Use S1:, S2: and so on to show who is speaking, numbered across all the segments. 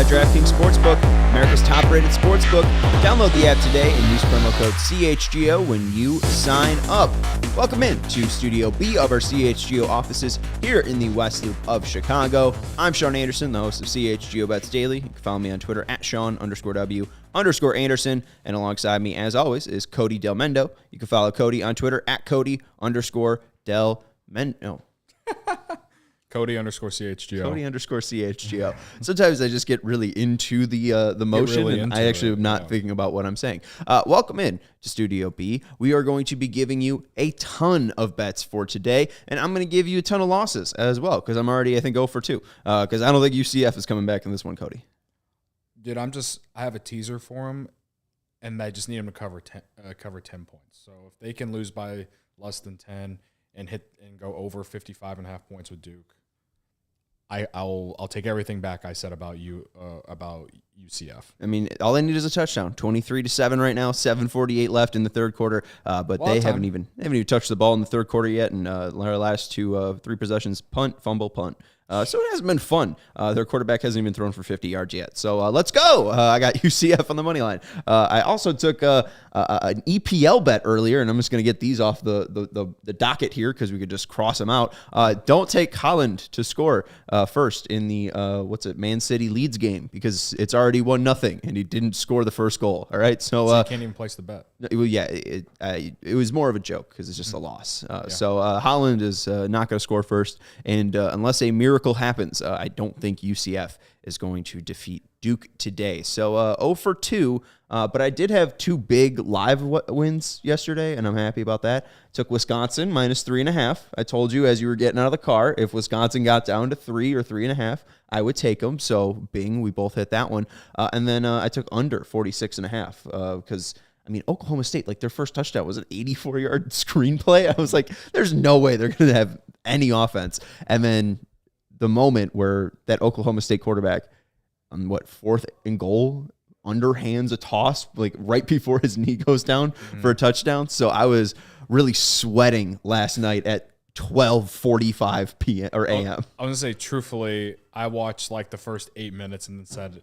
S1: DraftKings Sportsbook, America's top-rated sportsbook. Download the app today and use promo code CHGO when you sign up. Welcome in to Studio B of our CHGO offices here in the West Loop of Chicago. I'm Sean Anderson, the host of CHGO Bets Daily. You can follow me on Twitter at Sean_W_Anderson. And alongside me, as always, is Cody Delmendo. You can follow Cody on Twitter at Cody_Delmendo.
S2: Cody_CHGO.
S1: Cody_CHGO. Sometimes I just get really into the motion, really, and I actually am not thinking about what I'm saying. Welcome in to Studio B. We are going to be giving you a ton of bets for today, and I'm going to give you a ton of losses as well, because I'm already, I think, 0 for 2, because I don't think UCF is coming back in this one, Cody.
S2: Dude, I have a teaser for him, and I just need him to cover 10 points. So if they can lose by less than 10 and go over 55.5 points with Duke, I'll take everything back I said about UCF.
S1: I mean, all they need is a touchdown. 23-7 right now. 7:48 left in the third quarter. But they haven't even touched the ball in the third quarter yet. And our last three possessions: punt, fumble, punt. So it hasn't been fun. Their quarterback hasn't even thrown for 50 yards yet. So let's go. I got UCF on the money line. I also took an EPL bet earlier, and I'm just going to get these off the docket here because we could just cross them out. Don't take Holland to score first in the Man City Leeds game because it's already 1-0, and he didn't score the first goal. All right, so
S2: you can't even place the bet.
S1: Yeah, it was more of a joke because it's just a loss. So Holland is not going to score first, and unless a miracle happens, I don't think UCF is going to defeat Duke today. So 0 for 2, but I did have two big live wins yesterday, and I'm happy about that. Took Wisconsin -3.5. I told you as you were getting out of the car, if Wisconsin got down to 3 or 3.5, I would take them. So bing, we both hit that one. And then I took under 46.5 because Oklahoma State, their first touchdown was an 84-yard screenplay. I was like, there's no way they're going to have any offense. And then the moment where that Oklahoma State quarterback on 4th and goal underhands a toss right before his knee goes down for a touchdown. So I was really sweating last night at 12:45 p.m. or a.m.
S2: I was going to say, truthfully, I watched the first 8 minutes and then said,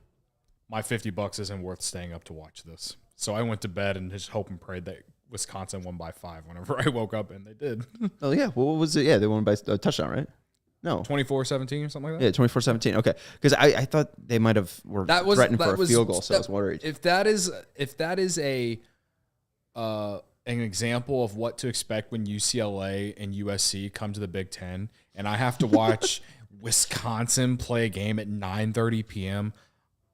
S2: my $50 isn't worth staying up to watch this. So I went to bed and just hope and prayed that Wisconsin won by 5 whenever I woke up, and they did.
S1: Oh, yeah. Well, what was it? Yeah, they won by a touchdown, right? No.
S2: 24-17 or something like that?
S1: Yeah, 24-17. Okay. Because I thought they might have threatened for a field goal, so I was worried.
S2: If that is an example of what to expect when UCLA and USC come to the Big Ten, and I have to watch Wisconsin play a game at 9:30 p.m.,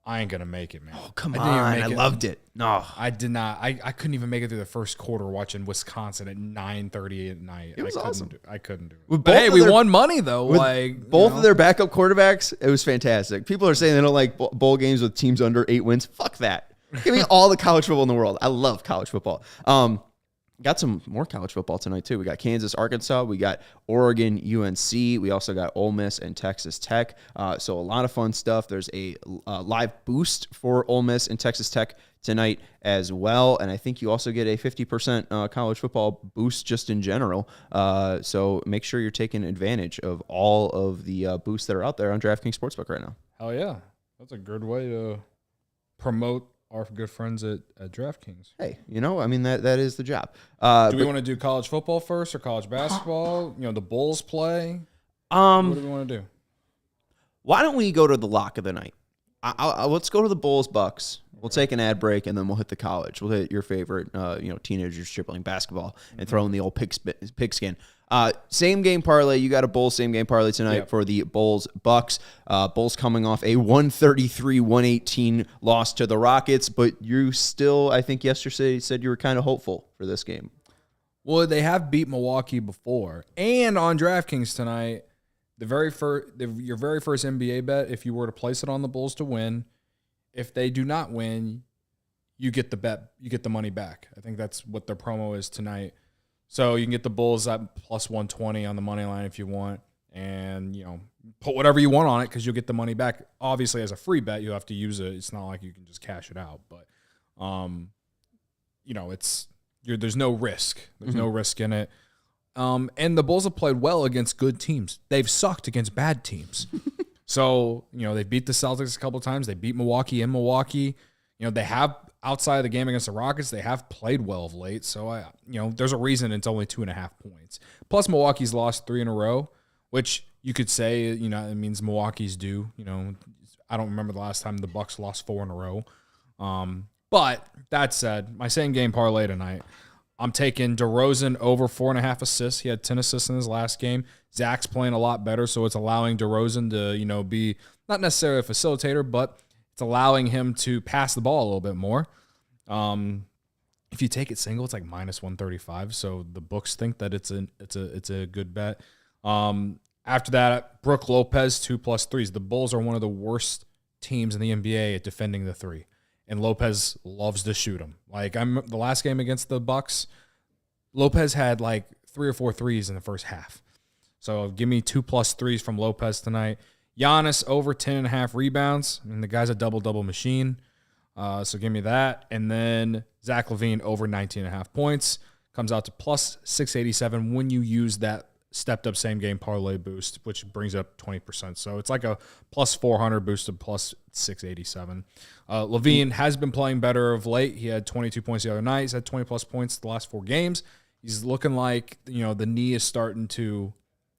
S2: I ain't going to make it, man.
S1: Oh, come on. I loved it. No.
S2: I did not. I couldn't even make it through the first quarter watching Wisconsin at 9:30 at night.
S1: It was awesome.
S2: I couldn't do it.
S1: But hey,
S2: we won money, though.
S1: Both of their backup quarterbacks, it was fantastic. People are saying they don't like bowl games with teams under 8 wins. Fuck that. Give me all the college football in the world. I love college football. Got some more college football tonight, too. We got Kansas, Arkansas. We got Oregon, UNC. We also got Ole Miss and Texas Tech. So a lot of fun stuff. There's a live boost for Ole Miss and Texas Tech tonight as well. And I think you also get a 50% college football boost just in general. So make sure you're taking advantage of all of the boosts that are out there on DraftKings Sportsbook right now.
S2: Hell yeah. That's a good way to promote our good friends at DraftKings.
S1: Hey, that is the job.
S2: Do we want to do college football first or college basketball? The Bulls play. What do we want to do?
S1: Why don't we go to the lock of the night? Let's go to the Bulls Bucks. We'll take an ad break, and then we'll hit the college. We'll hit your favorite, teenagers dribbling basketball and throw in the old pigskin. Same game parlay. You got a Bulls same game parlay tonight for the Bulls Bucks. Bulls coming off a 133-118 loss to the Rockets, but you still, I think yesterday, said you were kind of hopeful for this game.
S2: Well, they have beat Milwaukee before, and on DraftKings tonight, your very first NBA bet, if you were to place it on the Bulls to win, if they do not win, you get the bet, you get the money back. I think that's what their promo is tonight. So you can get the Bulls at plus 120 on the money line if you want, and put whatever you want on it because you'll get the money back. Obviously, as a free bet, you have to use it. It's not like you can just cash it out, but there's no risk. There's no risk in it. And the Bulls have played well against good teams. They've sucked against bad teams. So, they beat the Celtics a couple of times. They beat Milwaukee in Milwaukee. They have, outside of the game against the Rockets, they have played well of late. So, there's a reason it's only 2.5 points. Plus, Milwaukee's lost 3 in a row, which you could say, it means Milwaukee's due. I don't remember the last time the Bucks lost 4 in a row. But that said, my same game parlay tonight, I'm taking DeRozan over 4.5 assists. He had 10 assists in his last game. Zach's playing a lot better, so it's allowing DeRozan to, be not necessarily a facilitator, but it's allowing him to pass the ball a little bit more. If you take it single, it's like minus 135. So the books think that it's a good bet. After that, Brook Lopez 2+3s. The Bulls are one of the worst teams in the NBA at defending the three, and Lopez loves to shoot them. Like the last game against the Bucks, Lopez had like 3 or 4 threes in the first half. So give me 2+3s from Lopez tonight. Giannis over 10.5 rebounds. I mean, the guy's a double-double machine. So give me that. And then Zach LaVine over 19.5 points. Comes out to plus 687 when you use that stepped-up same-game parlay boost, which brings it up 20%. So it's like a plus 400 boost to plus 687. LaVine has been playing better of late. He had 22 points the other night. He's had 20-plus points the last 4 games. He's looking like, the knee is starting to,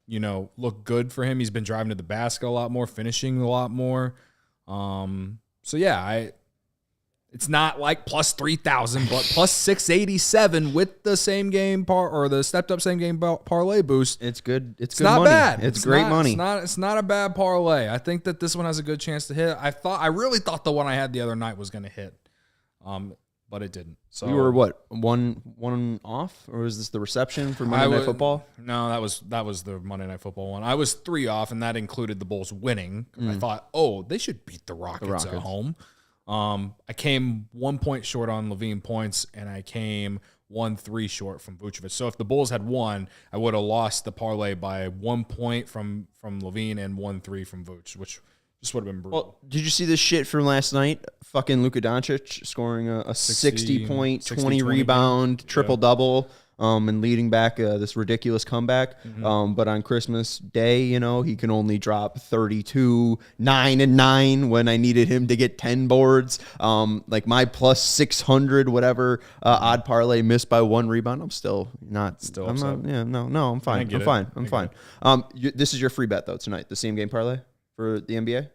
S2: look good for him. He's been driving to the basket a lot more, finishing a lot more. So, yeah, it's not like plus 3,000, but plus 687 with the same game or the stepped up same game parlay boost.
S1: It's good. It's good
S2: not
S1: money.
S2: Bad.
S1: It's great money.
S2: It's not a bad parlay. I think that this one has a good chance to hit. I really thought the one I had the other night was going to hit, but it didn't. So
S1: you were what, one off, or was this the reception for Monday Night Football?
S2: No, that was the Monday Night Football one. I was 3 off, and that included the Bulls winning. I thought, they should beat the Rockets at home. I came 1 point short on LaVine points, and I came 1-3 short from Vucevic. So if the Bulls had won, I would have lost the parlay by 1 point from LaVine and 1-3 from Vucevic, which just would have been brutal. Well,
S1: did you see this shit from last night? Fucking Luka Doncic scoring a 60-point, 20 rebound, triple-double. And leading back this ridiculous comeback. But on Christmas Day, he can only drop 32, 9 and 9 when I needed him to get 10 boards. Like my plus 600, whatever odd parlay missed by 1 rebound. I'm still upset. I'm fine. I'm fine. This is your free bet though tonight. The same game parlay for the NBA.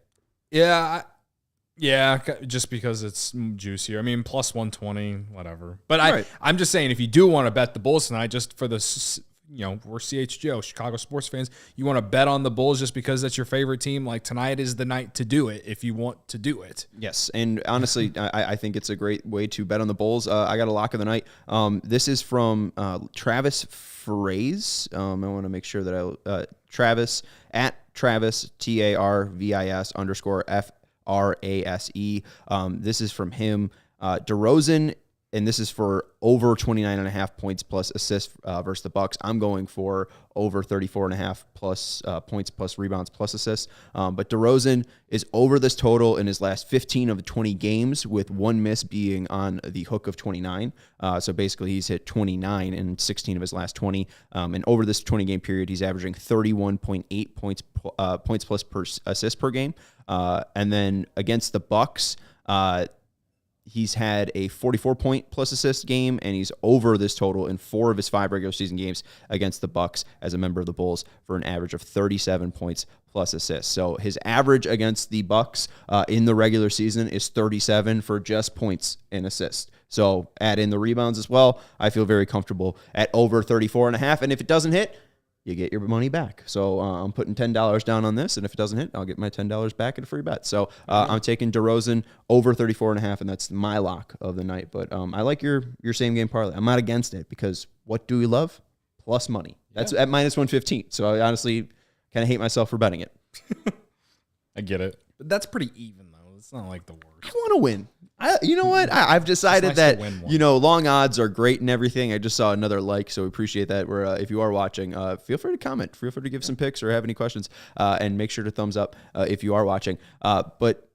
S2: Yeah, just because it's juicier. I mean, plus 120, whatever. But I'm just saying, if you do want to bet the Bulls tonight, just for the, we're CHGO, Chicago sports fans, you want to bet on the Bulls just because that's your favorite team, like tonight is the night to do it if you want to do it.
S1: Yes, and honestly, I think it's a great way to bet on the Bulls. I got a lock of the night. This is from Travis Fraze. I want to make sure that Travis, at Travis, TARVIS _F. RASE. This is from him. DeRozan, and this is for over 29.5 points plus assists versus the Bucks. I'm going for over 34.5 plus points plus rebounds plus assists. But DeRozan is over this total in his last 15 of the 20 games, with 1 miss being on the hook of 29. So basically, he's hit 29 in 16 of his last 20. And over this 20-game period, he's averaging 31.8 points plus per assist per game. And then against the Bucks, he's had a 44-point plus assist game, and he's over this total in 4 of his 5 regular season games against the Bucks as a member of the Bulls for an average of 37 points plus assists. So his average against the Bucks in the regular season is 37 for just points and assists. So add in the rebounds as well. I feel very comfortable at over 34.5, and if it doesn't hit, you get your money back. So I'm putting $10 down on this, and if it doesn't hit, I'll get my $10 back in a free bet. So I'm taking DeRozan over 34.5, and that's my lock of the night. But I like your same game parlay. I'm not against it because what do we love? Plus money. That's at minus 115. So I honestly kind of hate myself for betting it.
S2: I get it. But that's pretty even, though. It's not like the worst.
S1: I want to win. You know what? I've decided that, long odds are great and everything. I just saw another like, so we appreciate that. If you are watching, feel free to comment. Feel free to give some picks or have any questions, and make sure to thumbs up if you are watching. But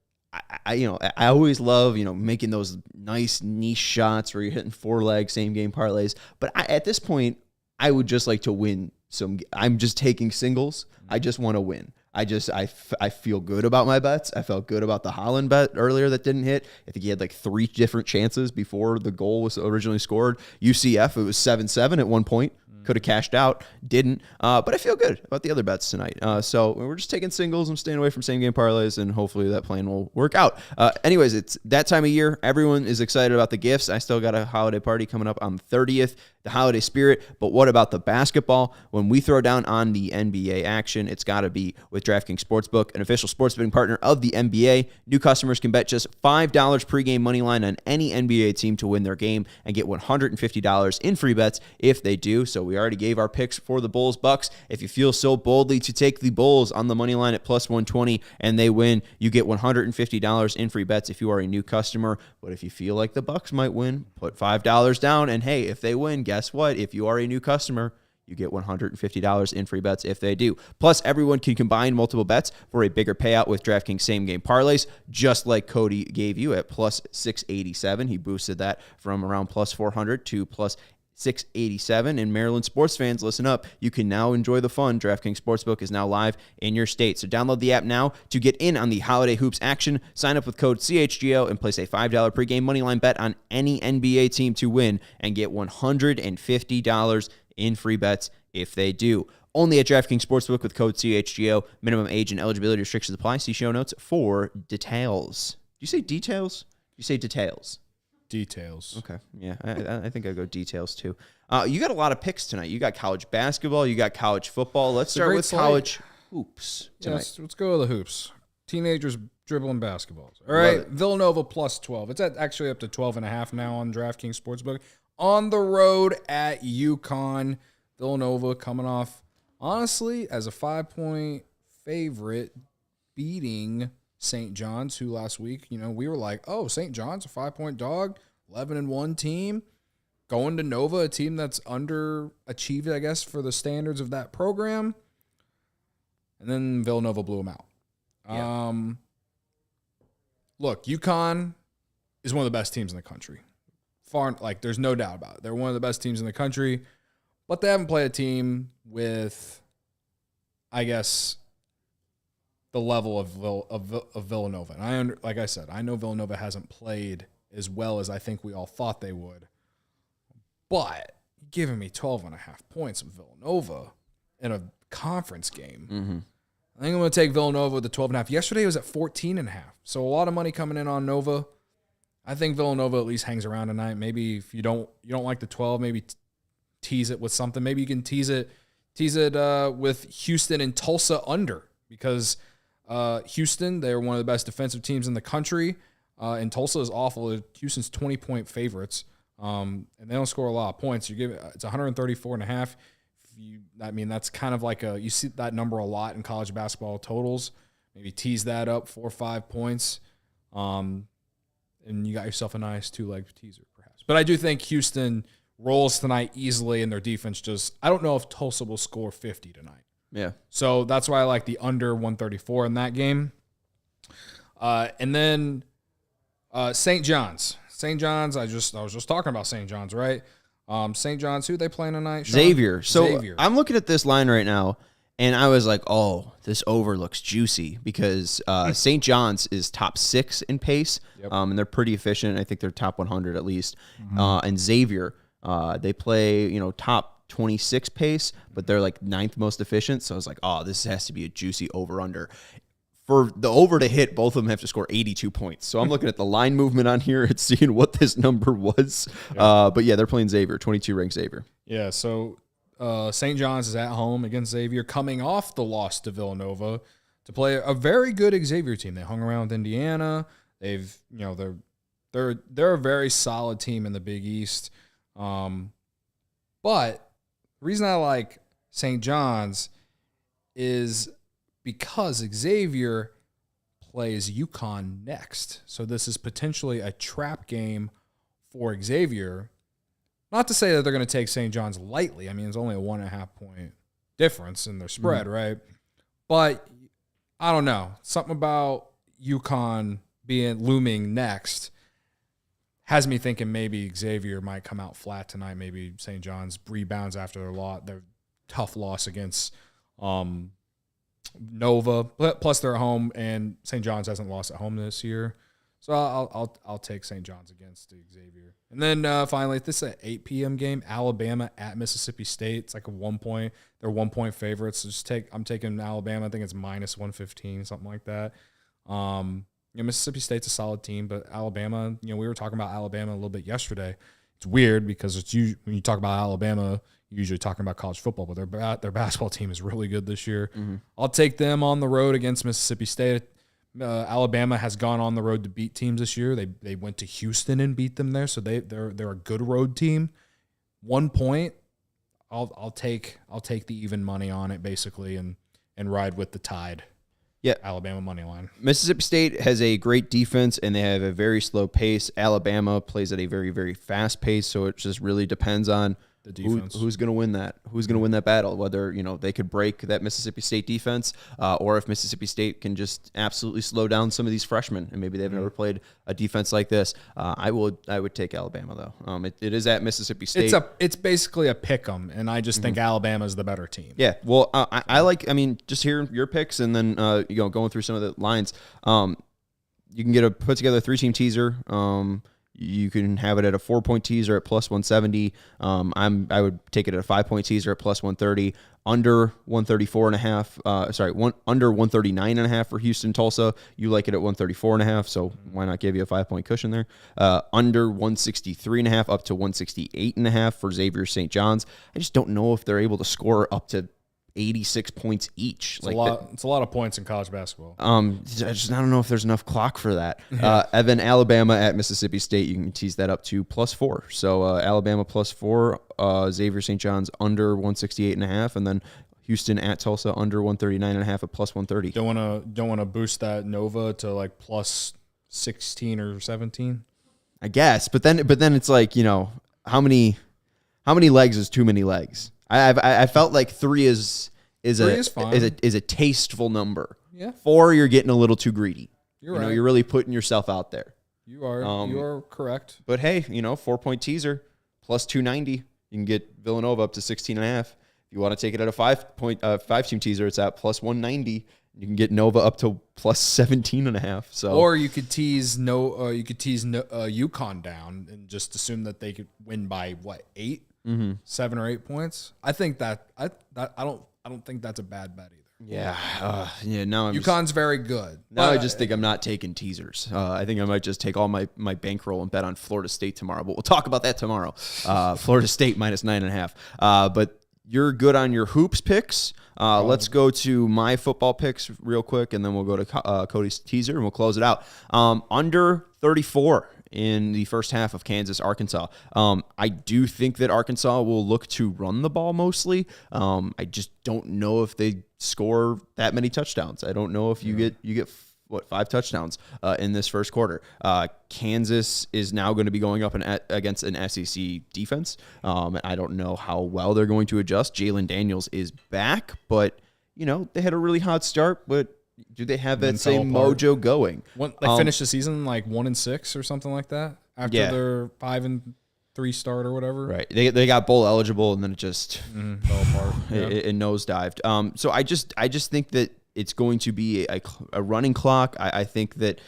S1: I always love, making those nice niche shots where you're hitting 4-leg same game parlays. But at this point, I would just like to win some. I'm just taking singles. I just want to win. I feel good about my bets. I felt good about the Holland bet earlier that didn't hit. I think he had like 3 different chances before the goal was originally scored. UCF, it was 7-7 at one point. Could have cashed out, didn't. But I feel good about the other bets tonight. So we're just taking singles and staying away from same game parlays, and hopefully that plan will work out. Anyways, it's that time of year. Everyone is excited about the gifts. I still got a holiday party coming up on the 30th, the holiday spirit. But what about the basketball? When we throw down on the NBA action, it's got to be with DraftKings Sportsbook, an official sports betting partner of the NBA. New customers can bet just $5 pregame money line on any NBA team to win their game and get $150 in free bets if they do. So we already gave our picks for the Bulls Bucks. If you feel so boldly to take the Bulls on the money line at plus 120 and they win, you get $150 in free bets if you are a new customer. But if you feel like the Bucks might win, put $5 down, and hey, if they win, guess what? If you are a new customer, you get $150 in free bets if they do. Plus, everyone can combine multiple bets for a bigger payout with DraftKings same-game parlays, just like Cody gave you at plus 687. He boosted that from around plus 400 to plus 687. And Maryland sports fans, listen up. You can now enjoy the fun. DraftKings Sportsbook is now live in your state. So download the app now to get in on the holiday hoops action. Sign up with code CHGO and place a $5 pregame moneyline bet on any NBA team to win and get $150 in free bets if they do. Only at DraftKings Sportsbook with code CHGO. Minimum age and eligibility restrictions apply. See show notes for details. Do you say details? You say details.
S2: Details.
S1: Okay. Yeah, I think I'll go details too. You got a lot of picks tonight. You got college basketball. You got college football. Let's start with college hoops tonight.
S2: Let's go with the hoops. Teenagers dribbling basketballs. All right. Villanova plus 12. It's actually up to 12.5 now on DraftKings Sportsbook. On the road at UConn. Villanova coming off, honestly, as a 5-point favorite, beating St. John's, who last week, we were like, oh, St. John's, a 5-point dog, 11-1 team, going to Nova, a team that's underachieved, I guess, for the standards of that program. And then Villanova blew them out. Yeah. Look, UConn is one of the best teams in the country. There's no doubt about it. They're one of the best teams in the country, but they haven't played a team with, I guess, the level of Villanova. And like I said, I know Villanova hasn't played as well as I think we all thought they would. But giving me 12.5 points of Villanova in a conference game, I think I'm going to take Villanova with the 12.5. Yesterday it was at 14.5. So a lot of money coming in on Nova. I think Villanova at least hangs around tonight. Maybe if you don't like the 12, maybe tease it with something. Maybe you can tease it with Houston and Tulsa under, because Houston, they're one of the best defensive teams in the country, and Tulsa is awful. Houston's 20-point favorites, and they don't score a lot of points. It's 134.5. That's kind of like you see that number a lot in college basketball totals. Maybe tease that up 4 or 5 points, and you got yourself a nice 2-leg teaser, perhaps. But I do think Houston rolls tonight easily, and their defense I don't know if Tulsa will score 50 tonight.
S1: Yeah.
S2: So that's why I like the under 134 in that game. And then St. John's. St. John's, I was just talking about St. John's, right? St. John's, who they playing tonight? Sean?
S1: Xavier. Xavier. I'm looking at this line right now, and I was like, oh, this over looks juicy, because St. John's is top 6 in pace, and they're pretty efficient. I think they're top 100 at least. And Xavier, they play, top 26 pace, but they're like 9th most efficient. So I was like, oh, this has to be a juicy over-under. For the over to hit, both of them have to score 82 points. So I'm looking at the line movement on here and seeing what this number was. Yeah. But yeah, they're playing Xavier, 22-ranked Xavier.
S2: Yeah, so St. John's is at home against Xavier, coming off the loss to Villanova to play a very good Xavier team. They hung around with Indiana. They've, they're a very solid team in the Big East. But the reason I like St. John's is because Xavier plays UConn next. So this is potentially a trap game for Xavier. Not to say that they're going to take St. John's lightly. I mean, it's only a 1.5 point difference in their spread, right? But I don't know. Something about UConn looming next has me thinking maybe Xavier might come out flat tonight. Maybe St. John's rebounds after their tough loss against Nova. Plus they're at home, and St. John's hasn't lost at home this year. So I'll take St. John's against Xavier. And then finally, this is an 8 p.m. game, Alabama at Mississippi State. It's like a 1 point. They're 1 point favorites. So I'm taking Alabama. I think it's minus 115, something like that. Mississippi State's a solid team, but Alabama, we were talking about Alabama a little bit yesterday. It's weird because when you talk about Alabama, you're usually talking about college football, but their basketball team is really good this year. Mm-hmm. I'll take them on the road against Mississippi State. Alabama has gone on the road to beat teams this year. They went to Houston and beat them there, so they're a good road team. 1 point, I'll take the even money on it basically and ride with the tide.
S1: Yeah,
S2: Alabama money line.
S1: Mississippi State has a great defense and they have a very slow pace. Alabama plays at a very, very fast pace, so it just really depends on the defense. Who's going to win that? Who's going to win that battle? Whether they could break that Mississippi State defense, or if Mississippi State can just absolutely slow down some of these freshmen, and maybe they've never played a defense like this. I would take Alabama though. It is at Mississippi State.
S2: It's basically a pick 'em, and I just think Alabama is the better team.
S1: Yeah. Well, I like. Just hearing your picks and then going through some of the lines. You can put together a 3-team teaser. You can have it at a 4-point teaser at plus 170. I would take it at a 5-point teaser at plus 130. Under 134.5. Under 139.5 for Houston Tulsa. You like it at 134.5. So why not give you a 5-point cushion there? Under 163.5 up to 168.5 for Xavier St. John's. I just don't know if they're able to score up to 86 points each.
S2: It's a lot of points in college basketball.
S1: I don't know if there's enough clock for that. And then Alabama at Mississippi State, you can tease that up to +4. So Alabama +4, Xavier St. John's under 168.5, and then Houston at Tulsa under 139.5 at plus 130.
S2: Don't want to boost that Nova to like plus 16 or 17.
S1: I guess, but then it's like how many legs is too many legs? I felt like 3 is a tasteful number.
S2: Yeah.
S1: 4, you're getting a little too greedy.
S2: You're right.
S1: You're really putting yourself out there.
S2: You are correct.
S1: But hey, 4-point teaser plus 290. You can get Villanova up to 16.5. If you want to take it at a 5-team teaser, it's at plus 190. You can get Nova up to plus 17.5. So,
S2: or you could tease UConn down and just assume that they could win by 8, 7 or 8 points. I think I don't think that's a bad bet either.
S1: Yeah, Now
S2: UConn's very good.
S1: Now I just think I'm not taking teasers. I think I might just take all my bankroll and bet on Florida State tomorrow. But we'll talk about that tomorrow. Florida State minus 9.5. But you're good on your hoops picks. Let's go to my football picks real quick, and then we'll go to Cody's teaser, and we'll close it out. Under 34 in the first half of Kansas-Arkansas. I do think that Arkansas will look to run the ball mostly. I just don't know if they score that many touchdowns. I don't know if you get 5 touchdowns in this first quarter. Kansas is now going to be going up against an SEC defense. I don't know how well they're going to adjust. Jalen Daniels is back, but they had a really hot start, but do they have that same mojo going?
S2: They finished the season like 1-6 or something like that after their 5-3 start or whatever.
S1: Right. They got bowl eligible and then it just
S2: fell apart.
S1: It nosedived. So I just think that it's going to be a running clock. I think that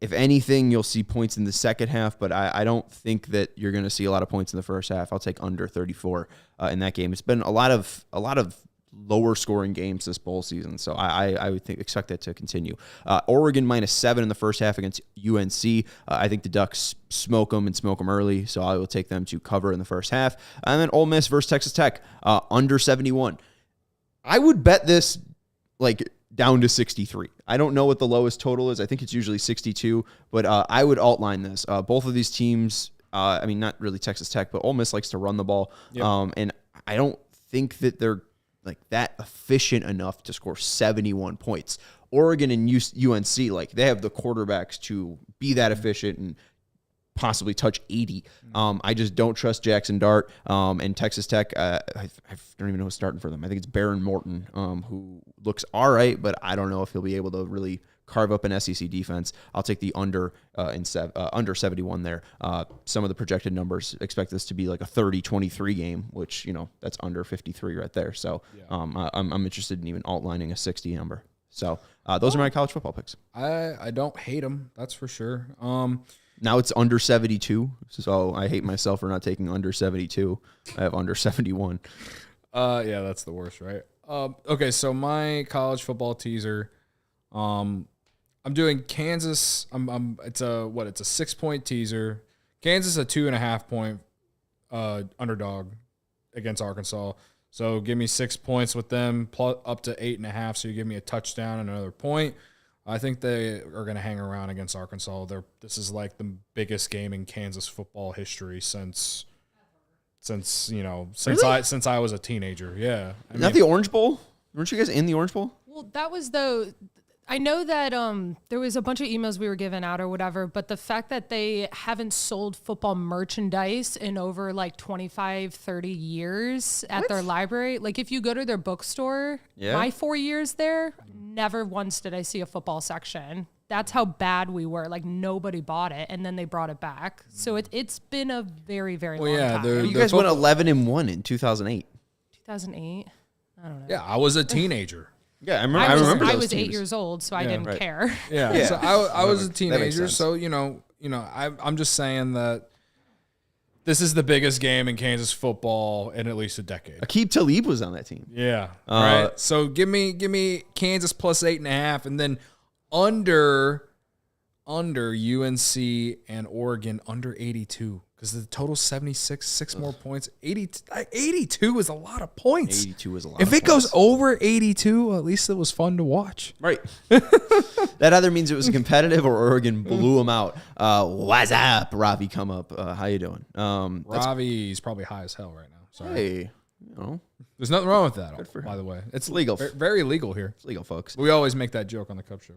S1: if anything, you'll see points in the second half, but I don't think that you're going to see a lot of points in the first half. I'll take under 34 in that game. It's been a lot of lower scoring games this bowl season, so I would expect that to continue. Oregon -7 in the first half against UNC. I think the Ducks smoke them early, so I will take them to cover in the first half. And then Ole Miss versus Texas Tech, under 71. I would bet this down to 63. I don't know what the lowest total is. I think it's usually 62, but I would outline this. Both of these teams, not really Texas Tech, but Ole Miss likes to run the ball, and I don't think that they're that efficient enough to score 71 points. Oregon and UNC, they have the quarterbacks to be that efficient and possibly touch 80. I just don't trust Jackson Dart. And Texas Tech, I don't even know who's starting for them. I think it's Baron Morton, who looks all right, but I don't know if he'll be able to really carve up an SEC defense. I'll take the under under 71 there. Some of the projected numbers expect this to be like a 30-23 game, which, that's under 53 right there. So I'm interested in even outlining a 60 number. So those are my college football picks.
S2: I don't hate them, that's for sure.
S1: Now it's under 72, so I hate myself for not taking under 72. I have under 71.
S2: Yeah, that's the worst, right? Okay, so my college football teaser, I'm doing Kansas. It's a 6-point teaser. Kansas a 2.5-point underdog against Arkansas. So give me 6 points with them, plus up to 8.5. So you give me a touchdown and another point. I think they are going to hang around against Arkansas. This is like the biggest game in Kansas football history since I was a teenager. Yeah.
S1: Is that the Orange Bowl? Weren't you guys in the Orange Bowl?
S3: Well, that was I know that there was a bunch of emails we were giving out or whatever, but the fact that they haven't sold football merchandise in over like 25, 30 years at their library. Like if you go to their bookstore, my 4 years there, never once did I see a football section. That's how bad we were. Like nobody bought it, and then they brought it back. So it's been a very, very long time.
S1: You guys went 11-1 in 2008.
S3: 2008? I don't know.
S2: Yeah, I was a teenager.
S1: Yeah, I remember.
S3: I was 8 years old, so I didn't care.
S2: Yeah. So I was a teenager, so I'm just saying that this is the biggest game in Kansas football in at least a decade.
S1: Aqib Talib was on that team.
S2: Yeah. Right. So give me Kansas plus 8.5, and then under UNC and Oregon under 82. Because the total 76, 6 more points. 82 is a lot of points.
S1: 82 is a lot.
S2: If it goes over 82, at least it was fun to watch.
S1: Right. That either means it was competitive or Oregon blew them out. What's up, Ravi? Come up. How you doing?
S2: Ravi's probably high as hell right now. Sorry.
S1: Hey,
S2: there's nothing wrong with that, by the way. It's
S1: legal.
S2: Very legal here.
S1: It's legal, folks.
S2: We always make that joke on the Cup Show.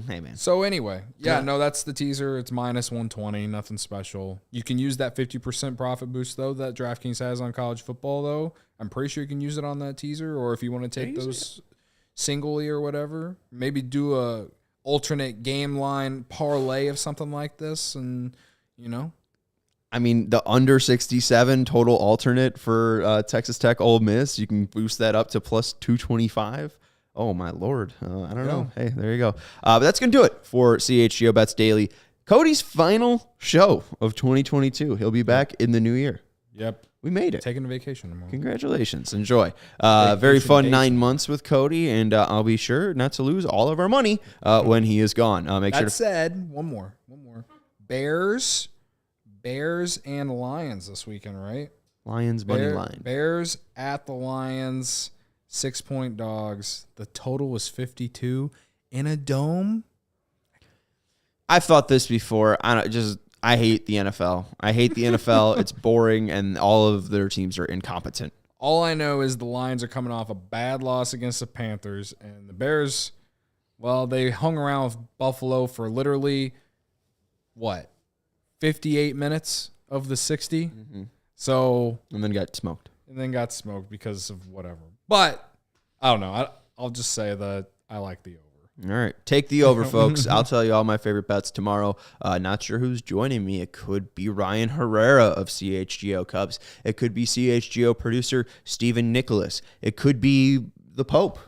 S1: Hey, man.
S2: So anyway, that's the teaser. It's minus 120, nothing special. You can use that 50% profit boost, though, that DraftKings has on college football, though. I'm pretty sure you can use it on that teaser, or if you want to take those singly or whatever, maybe do a alternate game line parlay of something like this, and,
S1: I mean, the under 67 total alternate for Texas Tech Ole Miss, you can boost that up to plus 225. Oh, my Lord. I don't know. Hey, there you go. But that's going to do it for CHGO Bets Daily. Cody's final show of 2022. He'll be back in the new year.
S2: Yep.
S1: We made it.
S2: Taking a vacation tomorrow.
S1: Congratulations. Enjoy. Very fun 9 months with Cody, and I'll be sure not to lose all of our money when he is gone.
S2: That said, one more. Bears and Lions this weekend, right?
S1: Lions money line.
S2: Bears at the Lions, 6-point dogs. The total was 52 in a dome.
S1: I've thought this before. I hate the NFL. I hate the NFL. It's boring, and all of their teams are incompetent.
S2: All I know is the Lions are coming off a bad loss against the Panthers, and the Bears, well, they hung around with Buffalo for literally, 58 minutes of the 60.
S1: Mm-hmm.
S2: So
S1: and then got smoked
S2: because of whatever. But I don't know. I'll just say that I like the over.
S1: All right. Take the over, folks. I'll tell you all my favorite bets tomorrow. Not sure who's joining me. It could be Ryan Herrera of CHGO Cubs. It could be CHGO producer Stephen Nicholas. It could be the Pope.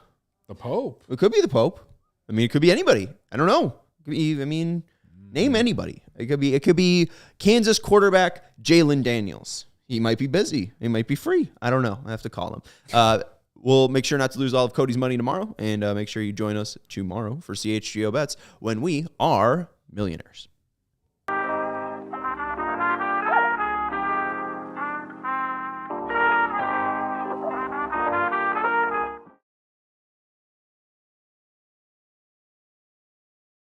S2: The Pope?
S1: It could be the Pope. I mean, it could be anybody. I don't know. Name anybody. It could be Kansas quarterback Jalen Daniels. He might be busy. He might be free. I don't know. I have to call him. We'll make sure not to lose all of Cody's money tomorrow, and make sure you join us tomorrow for CHGO Bets when we are millionaires.